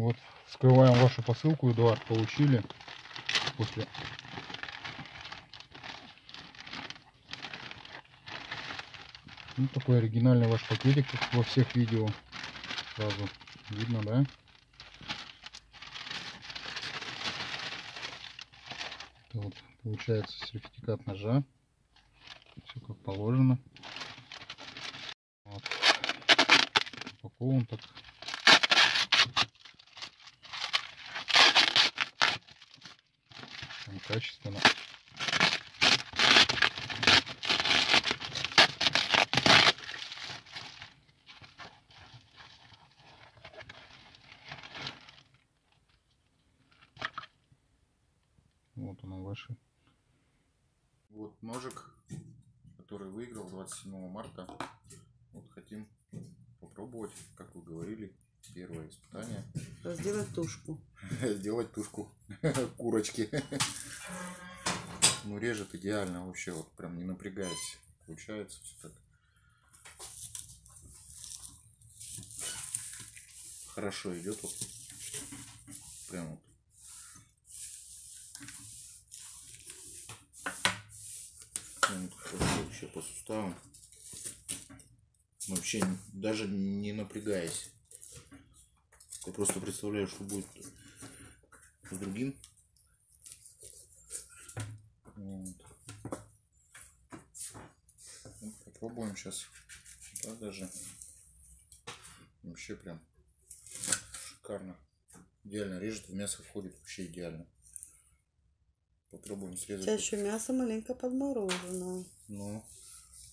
Вот, скрываем вашу посылку, Эдуард, получили после. Ну, такой оригинальный ваш пакетик, как во всех видео. Сразу видно, да? Это вот получается сертификат ножа. Все как положено. Вот. Упакован так. Там качественно. Вот оно ваше. Вот ножик, который выиграл 27 марта. Вот хотим попробовать, как вы говорили, первое испытание. Сделать тушку. Сделать тушку курочки. Ну, режет идеально вообще, вот прям не напрягаясь. Получается все так. Хорошо идет вот. Прям вот. Вообще по суставам. Вообще даже не напрягаясь. Я просто представляю, что будет с другим. Вот. Ну, попробуем сейчас. Да, даже вообще прям шикарно. Идеально режет, в мясо входит вообще идеально. Попробуем срезать. Сейчас еще мясо маленько подморожено. Ну,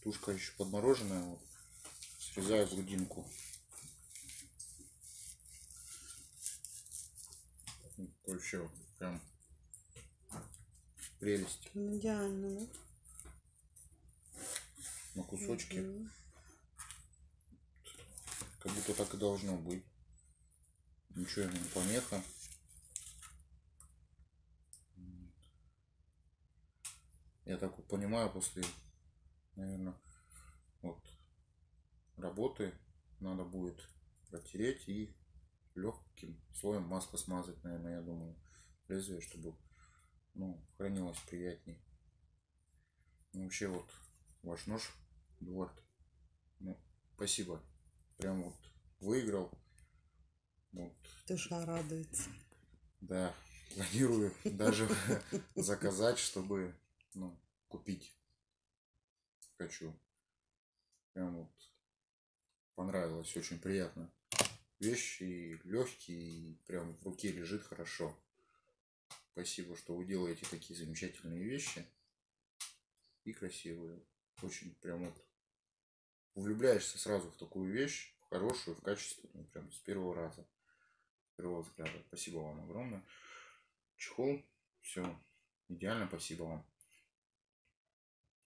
тушка еще подмороженная. Вот. Срезаю грудинку. Вообще прям прелесть. Идеально, да? На кусочки. Как будто так и должно быть. Ничего ему не помеха. Я так вот понимаю, после, наверное, вот работы надо будет протереть и легким слоем масла смазать, наверное, я думаю, лезвие, чтобы, ну, хранилось приятней. Ну, вообще вот ваш нож, Эдуард, ну, спасибо, прям вот выиграл. Вот. Душа радуется. Да, планирую даже заказать, чтобы, ну, купить. Хочу. Прям вот понравилось, очень приятно. Вещь и легкий, и прям в руке лежит хорошо. Спасибо, что вы делаете такие замечательные вещи. И красивые. Очень прям вот влюбляешься сразу в такую вещь, хорошую, в качественную, прям с первого раза, с первого взгляда. Спасибо вам огромное. Чехол, все идеально, спасибо вам.